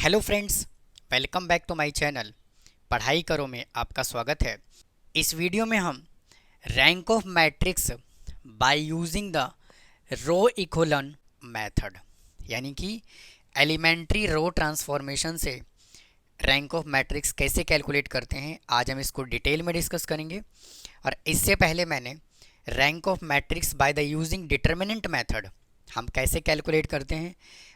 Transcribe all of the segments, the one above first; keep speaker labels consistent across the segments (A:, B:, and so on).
A: Hello friends, welcome back to my channel. पढ़ाई करो में आपका स्वागत है। इस वीडियो में हम rank of matrix by using the row echelon method यानी कि एलिमेंट्री रो ट्रांसफॉर्मेशन से रैंक ऑफ मैट्रिक्स कैसे कैलकुलेट करते हैं, आज हम इसको डिटेल में डिस्कस करेंगे। और इससे पहले मैंने rank of matrix by the using determinant method हम कैसे कैलकुलेट करते हैं,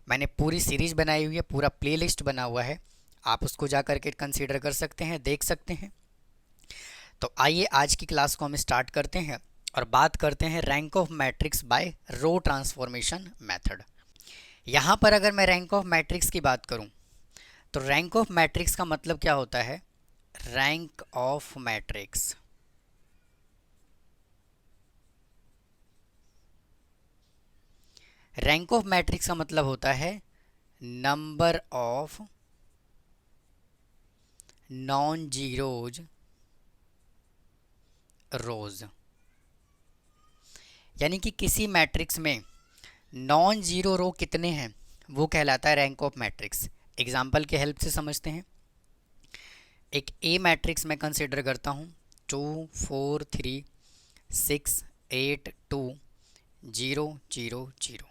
A: मैंने पूरी सीरीज बनाई हुई है, पूरा प्लेलिस्ट बना हुआ है, आप उसको जा करके कंसीडर कर सकते हैं, देख सकते हैं। तो आइए आज की क्लास को हम स्टार्ट करते हैं और बात करते हैं rank of matrix by row transformation method. यहाँ पर अगर मैं रैंक ऑफ मैट्रिक्स की बात करूँ तो रैंक ऑफ मैट्रिक्स का मतलब क्या होता है? Rank of matrix rank of matrix का मतलब होता है नंबर ऑफ नॉन जीरोज रोज, यानी कि किसी मैट्रिक्स में नॉन जीरो रो कितने हैं वो कहलाता है रैंक ऑफ मैट्रिक्स। एग्जाम्पल के हेल्प से समझते हैं। एक ए मैट्रिक्स मैं कंसिडर करता हूँ 2 4 3 6 8 2 0 0 0।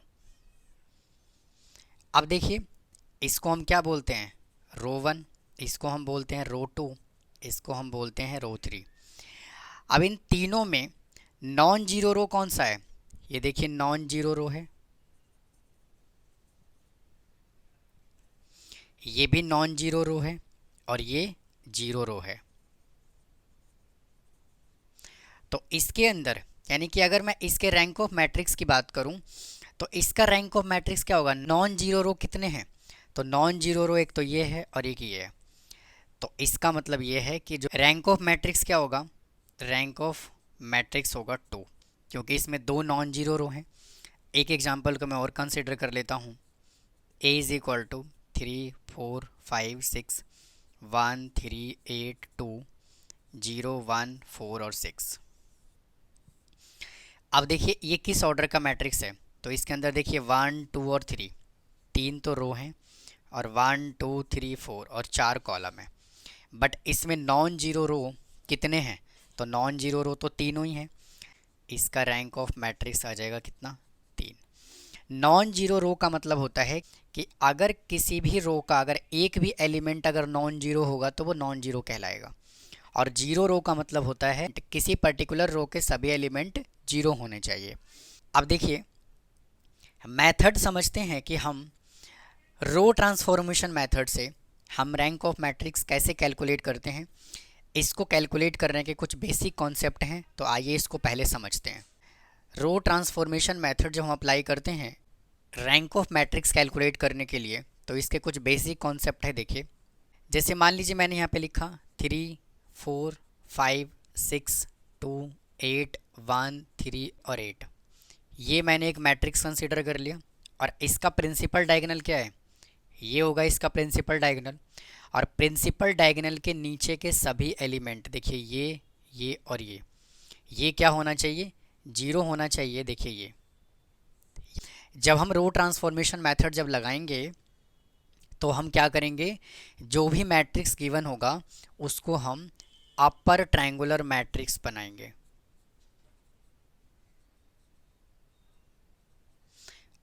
A: अब देखिए, इसको हम क्या बोलते हैं? रो वन, इसको हम बोलते हैं रो टू, इसको हम बोलते हैं रो थ्री। अब इन तीनों में नॉन जीरो रो कौन सा है? ये देखिए नॉन जीरो रो है, ये भी नॉन जीरो रो है और ये जीरो रो है। तो इसके अंदर यानी कि अगर मैं इसके रैंक ऑफ मैट्रिक्स की बात करूं तो इसका रैंक ऑफ मैट्रिक्स क्या होगा? नॉन जीरो रो कितने हैं? तो नॉन जीरो रो एक तो ये है और एक ये है। तो इसका मतलब ये है कि जो रैंक ऑफ मैट्रिक्स क्या होगा? रैंक ऑफ मैट्रिक्स होगा 2, क्योंकि इसमें दो नॉन जीरो रो हैं। एक एग्जांपल को मैं और कंसिडर कर लेता हूँ। ए इज इक्वल टू 3 4 5 6 1 3 8 2 0 1 4 और 6। अब देखिए ये किस ऑर्डर का मैट्रिक्स है? तो इसके अंदर देखिए 1 2 और 3, तीन तो रो हैं और 1 2 3 4 और 4 कॉलम है। बट इसमें नॉन जीरो रो कितने हैं? तो नॉन जीरो रो तो तीनों ही हैं। इसका रैंक ऑफ मैट्रिक्स आ जाएगा कितना? 3। नॉन जीरो रो का मतलब होता है कि अगर किसी भी रो का अगर एक भी एलिमेंट अगर नॉन जीरो होगा तो वो नॉन जीरो कहलाएगा। और जीरो रो का मतलब होता है किसी पर्टिकुलर रो के सभी एलिमेंट जीरो होने चाहिए। अब देखिए, मेथड समझते हैं कि हम रो ट्रांसफॉर्मेशन मेथड से हम रैंक ऑफ मैट्रिक्स कैसे कैलकुलेट करते हैं। इसको कैलकुलेट करने के कुछ बेसिक कॉन्सेप्ट हैं, तो आइए इसको पहले समझते हैं। रो ट्रांसफॉर्मेशन मेथड जब हम अप्लाई करते हैं रैंक ऑफ मैट्रिक्स कैलकुलेट करने के लिए, तो इसके कुछ बेसिक कॉन्सेप्ट है। देखिए, जैसे मान लीजिए मैंने यहाँ पे लिखा 3 4 5 6 2 8 1 3 और 8, ये मैंने एक मैट्रिक्स कंसिडर कर लिया। और इसका प्रिंसिपल डायगोनल क्या है? ये होगा इसका प्रिंसिपल डायगोनल। और प्रिंसिपल डायगोनल के नीचे के सभी एलिमेंट देखिए ये और ये क्या होना चाहिए? जीरो होना चाहिए। देखिए ये जब हम रो ट्रांसफॉर्मेशन मेथड जब लगाएंगे तो हम क्या करेंगे? जो भी मैट्रिक्स गिवन होगा उसको हम अपर ट्रायंगुलर मैट्रिक्स बनाएंगे।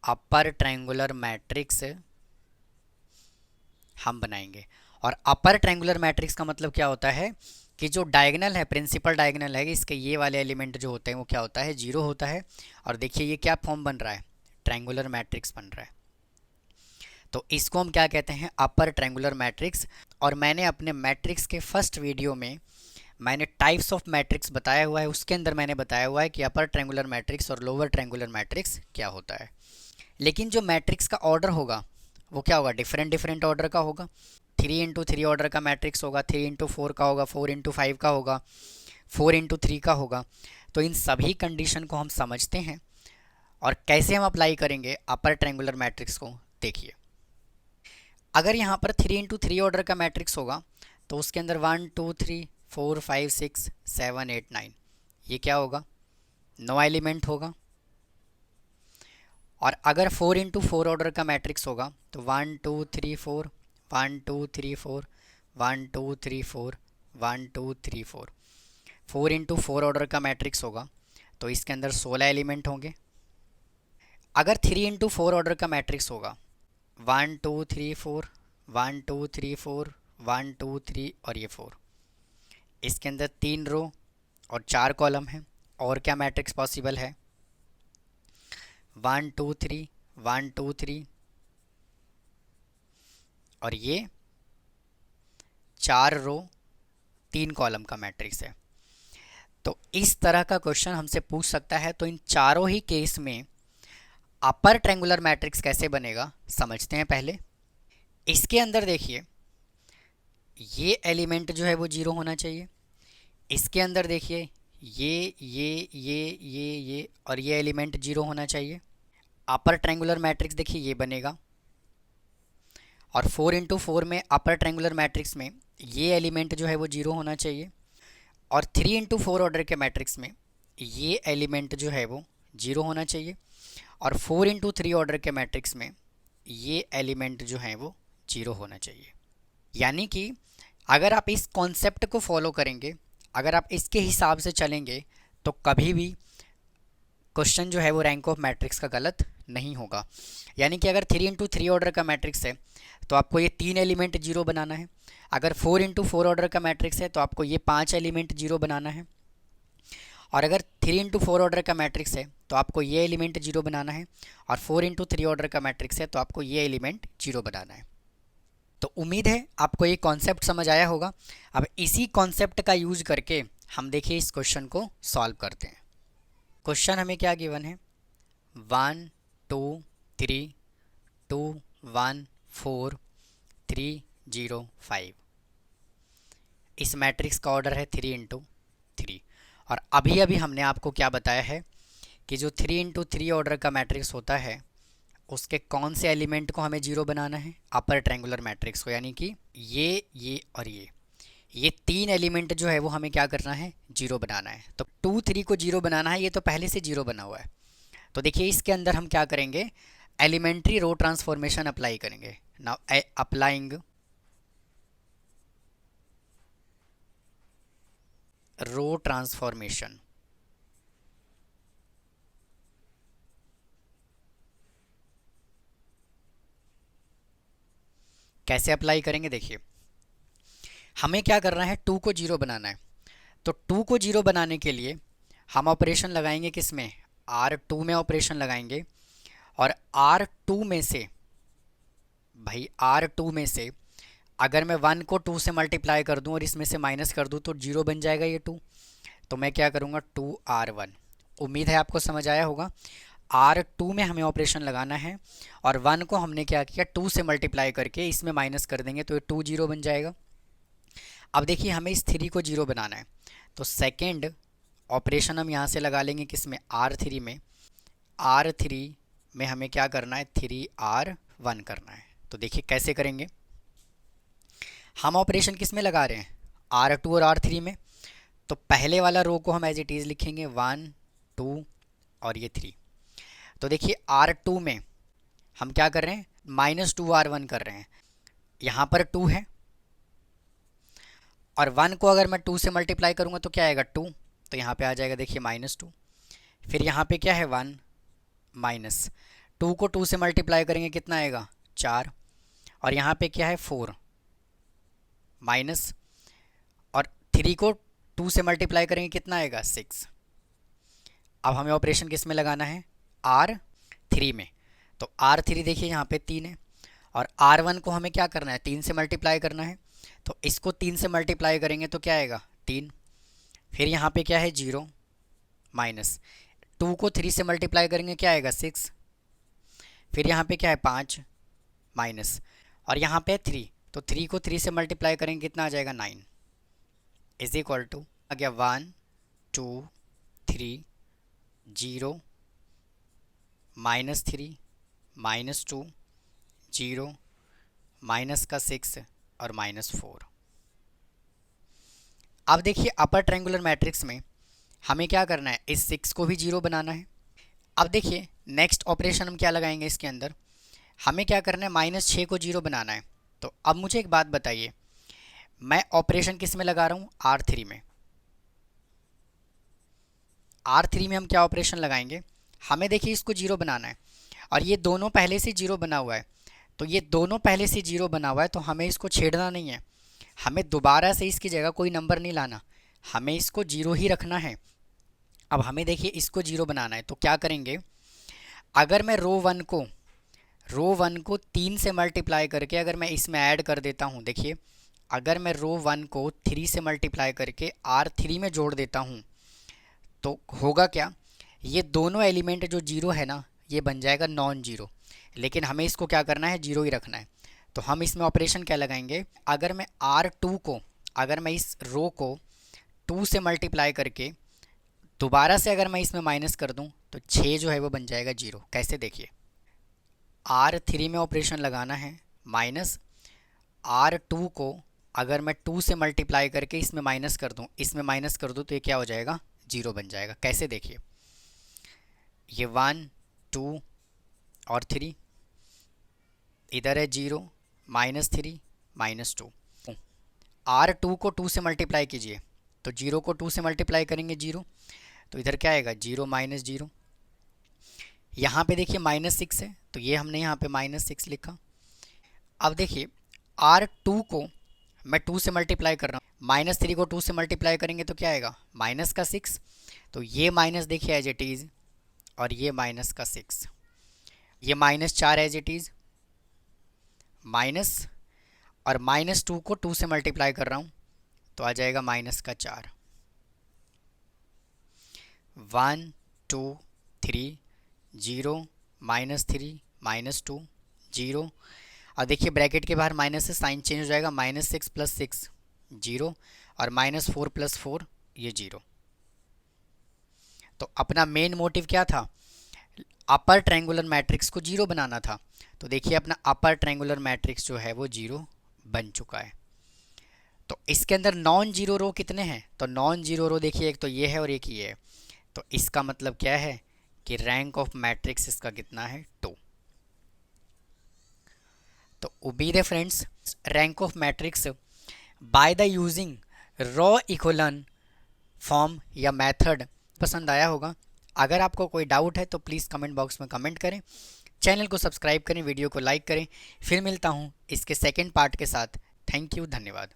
A: अपर ट्रायंगुलर मैट्रिक्स हम बनाएंगे। और अपर ट्रायंगुलर मैट्रिक्स का मतलब क्या होता है कि जो डायगोनल है, प्रिंसिपल डायगोनल है, इसके ये वाले एलिमेंट जो होते हैं वो क्या होता है? जीरो होता है। और देखिए ये क्या फॉर्म बन रहा है? ट्रायंगुलर मैट्रिक्स बन रहा है। तो इसको हम क्या कहते हैं? Upper triangular matrix. और मैंने अपने मैट्रिक्स के फर्स्ट वीडियो में मैंने टाइप्स ऑफ मैट्रिक्स बताया हुआ है, उसके अंदर मैंने बताया हुआ है कि अपर ट्रायंगुलर मैट्रिक्स और लोअर ट्रायंगुलर मैट्रिक्स क्या होता है। लेकिन जो मैट्रिक्स का ऑर्डर होगा वो क्या होगा? डिफरेंट डिफरेंट ऑर्डर का होगा। 3 × 3 ऑर्डर का मैट्रिक्स होगा, 3 × 4 का होगा, 4 × 5 का होगा, 4 × 3 का होगा। तो इन सभी कंडीशन को हम समझते हैं और कैसे हम अप्लाई करेंगे अपर ट्रायंगुलर मैट्रिक्स को। देखिए, अगर यहाँ पर 3 × 3 ऑर्डर का मैट्रिक्स होगा तो उसके अंदर 1 2 3 4 5 6 7 8 9, ये क्या होगा? 9 एलिमेंट होगा। और अगर 4 × 4 ऑर्डर का मैट्रिक्स होगा तो 1 2 3 4 1 2 3 4, 1 2 3 4, 1 2 3 4, 4 इंटू 4 ऑर्डर का मैट्रिक्स होगा तो इसके अंदर 16 एलिमेंट होंगे। अगर 3 इंटू 4 ऑर्डर का मैट्रिक्स होगा 1 2 3 4, 1 2 3 4, 1 2 3 और ये 4, इसके अंदर 3 रो और 4 कॉलम है। और क्या मैट्रिक्स पॉसिबल है? 1 2 3, 1 2 3 और ये 4 रो 3 कॉलम का मैट्रिक्स है। तो इस तरह का क्वेश्चन हमसे पूछ सकता है। तो इन चारों ही केस में अपर ट्रायंगुलर मैट्रिक्स कैसे बनेगा समझते हैं पहले। इसके अंदर देखिए ये एलिमेंट जो है वो जीरो होना चाहिए। इसके अंदर देखिए ये और ये एलिमेंट जीरो होना चाहिए। अपर ट्रायंगुलर मैट्रिक्स देखिए ये बनेगा। और 4 इंटू 4 में अपर ट्रायंगुलर मैट्रिक्स में ये एलिमेंट जो है वो जीरो होना चाहिए। और 3 इंटू 4 ऑर्डर के मैट्रिक्स में ये एलिमेंट जो है वो जीरो होना चाहिए। और 4 इंटू 3 ऑर्डर के मैट्रिक्स में ये एलिमेंट जो है वो जीरो होना चाहिए। यानी कि अगर आप इस कॉन्सेप्ट को फॉलो करेंगे, अगर आप इसके हिसाब से चलेंगे तो कभी भी क्वेश्चन जो है वो रैंक ऑफ मैट्रिक्स का गलत नहीं होगा। यानी कि अगर 3 इंटू 3 ऑर्डर का मैट्रिक्स है तो आपको ये 3 एलिमेंट जीरो बनाना है। अगर 4 इंटू 4 ऑर्डर का मैट्रिक्स है तो आपको ये 5 एलिमेंट जीरो बनाना है। और अगर 3 इंटू 4 ऑर्डर का मैट्रिक्स है तो आपको ये एलिमेंट जीरो बनाना है। और 4 इंटू 3 ऑर्डर का मैट्रिक्स है तो आपको ये एलिमेंट जीरो बनाना है। तो उम्मीद है आपको ये कॉन्सेप्ट समझ आया होगा। अब इसी कॉन्सेप्ट का यूज करके हम देखिए इस क्वेश्चन को सॉल्व करते हैं। क्वेश्चन हमें क्या गिवन है? 1 2 3 2 1 4 3 0 5। इस मैट्रिक्स का ऑर्डर है 3 इंटू 3। और अभी अभी हमने आपको क्या बताया है कि जो 3 इंटू 3 ऑर्डर का मैट्रिक्स होता है उसके कौन से एलिमेंट को हमें जीरो बनाना है? अपर ट्रायंगुलर मैट्रिक्स को। यानी कि ये और ये 3 एलिमेंट जो है वो हमें क्या करना है? जीरो बनाना है। तो 2 3 को जीरो बनाना है, ये तो पहले से जीरो बना हुआ है। तो देखिए इसके अंदर हम क्या करेंगे? एलिमेंट्री रो ट्रांसफॉर्मेशन अप्लाई करेंगे। नाउ अप्लाइंग रो ट्रांसफॉर्मेशन। कैसे अप्लाई करेंगे? देखिए हमें क्या करना है? 2 को जीरो बनाना है। तो 2 को जीरो बनाने के लिए हम ऑपरेशन लगाएंगे किस में? R2 में ऑपरेशन लगाएंगे। और R2 में से भाई R2 में से अगर मैं 1 को 2 से मल्टीप्लाई कर दूं और इसमें से माइनस कर दूं तो जीरो बन जाएगा ये 2। तो मैं क्या करूंगा? 2R1। उम्मीद है आपको समझ आया होगा। R2 में हमें ऑपरेशन लगाना है और 1 को हमने क्या किया? 2 से मल्टीप्लाई करके इसमें माइनस कर देंगे तो ये 2 जीरो बन जाएगा। अब देखिए हमें इस 3 को जीरो बनाना है तो सेकेंड ऑपरेशन हम यहाँ से लगा लेंगे किस में? R3 में। R3 में हमें क्या करना है? 3R1 करना है। तो देखिए कैसे करेंगे? हम ऑपरेशन किस में लगा रहे हैं? R2 और R3 में। तो पहले वाला रो को हम एज इट इज़ लिखेंगे 1 2 और ये 3। तो देखिए R2 में हम क्या कर रहे हैं? -2R1 कर रहे हैं। यहाँ पर 2 है और 1 को अगर मैं 2 से मल्टीप्लाई करूँगा तो क्या आएगा? 2। तो यहाँ पे आ जाएगा देखिए -2। फिर यहाँ पे क्या है? 1 माइनस 2 को 2 से मल्टीप्लाई करेंगे कितना आएगा? 4। और यहाँ पे क्या है? 4 माइनस और 3 को 2 से मल्टीप्लाई करेंगे कितना आएगा? 6। अब हमें ऑपरेशन किस में लगाना है? R3 में। तो R3 देखिए यहाँ पे 3 है और R1 को हमें क्या करना है? 3 से मल्टीप्लाई करना है। तो इसको 3 से मल्टीप्लाई करेंगे तो क्या आएगा? 3। फिर यहाँ पे क्या है? 0 माइनस 2 को 3 से मल्टीप्लाई करेंगे क्या आएगा? 6। फिर यहाँ पे क्या है? 5 माइनस और यहाँ पे 3। तो 3 को 3 से मल्टीप्लाई करेंगे कितना आ जाएगा? 9 इज इक्वल टू आ गया 1 2 3 0 -3 -2 0 माइनस का 6 और -4। अब देखिए अपर ट्रायंगुलर मैट्रिक्स में हमें क्या करना है? इस 6 को भी जीरो बनाना है। अब देखिए नेक्स्ट ऑपरेशन हम क्या लगाएंगे इसके अंदर? हमें क्या करना है? -6 को जीरो बनाना है। तो अब मुझे एक बात बताइए, मैं ऑपरेशन किस में लगा रहा हूँ? R3 में। R3 में हम क्या ऑपरेशन लगाएंगे? हमें देखिए इसको जीरो बनाना है और ये दोनों पहले से जीरो बना हुआ है, तो ये दोनों पहले से जीरो बना हुआ है तो हमें इसको छेड़ना नहीं है, हमें दोबारा से इसकी जगह कोई नंबर नहीं लाना, हमें इसको जीरो ही रखना है। अब हमें देखिए इसको जीरो बनाना है तो क्या करेंगे, अगर मैं रो वन को 3 से मल्टीप्लाई करके अगर मैं इसमें ऐड कर देता हूँ, देखिए अगर मैं रो वन को 3 से मल्टीप्लाई करके R3 में जोड़ देता हूँ तो होगा क्या, ये दोनों एलिमेंट जो जीरो है ना ये बन जाएगा नॉन जीरो, लेकिन हमें इसको क्या करना है, जीरो ही रखना है। तो हम इसमें ऑपरेशन क्या लगाएंगे, अगर मैं R2 को, अगर मैं इस रो को 2 से मल्टीप्लाई करके दोबारा से अगर मैं इसमें माइनस कर दूं तो 6 जो है वो बन जाएगा जीरो। कैसे, देखिए R3 में ऑपरेशन लगाना है, माइनस R2 को अगर मैं 2 से मल्टीप्लाई करके इसमें माइनस कर दूं, इसमें माइनस कर दूं तो ये क्या हो जाएगा, जीरो बन जाएगा। कैसे, देखिए ये 1 2 और 3, इधर है जीरो, -3 -2। R2 को 2 से मल्टीप्लाई कीजिए तो जीरो को 2 से मल्टीप्लाई करेंगे जीरो, तो इधर क्या आएगा, जीरो माइनस जीरो। यहाँ पे देखिए -6 है तो ये हमने यहाँ पे -6 लिखा। अब देखिए R2 को मैं 2 से मल्टीप्लाई कर रहा हूँ, -3 को 2 से मल्टीप्लाई करेंगे तो क्या आएगा, -6, तो ये माइनस देखिए एज इट इज़, और ये -6, ये -4 एज इट इज़, माइनस और -2 को 2 से मल्टीप्लाई कर रहा हूँ तो आ जाएगा -4। 1 2 3 0 -3 -2 0, और देखिए ब्रैकेट के बाहर माइनस से साइन चेंज हो जाएगा, -6 + 6 0 और -4 + 4 ये 0। तो अपना मेन मोटिव क्या था, अपर ट्रायंगुलर मैट्रिक्स को जीरो बनाना था। तो देखिए अपना अपर ट्रायंगुलर मैट्रिक्स जो है वो जीरो बन चुका है। तो इसके अंदर नॉन जीरो रो कितने हैं, तो नॉन जीरो रो देखिए एक तो ये है और एक ये है, तो इसका मतलब क्या है कि रैंक ऑफ मैट्रिक्स इसका कितना है, 2। तो उम्मीद है friends rank of matrix by the using row echelon form या मेथड पसंद आया होगा। अगर आपको कोई डाउट है तो प्लीज़ कमेंट बॉक्स में कमेंट करें, चैनल को सब्सक्राइब करें, वीडियो को लाइक करें। फिर मिलता हूँ इसके सेकंड पार्ट के साथ। थैंक यू, धन्यवाद।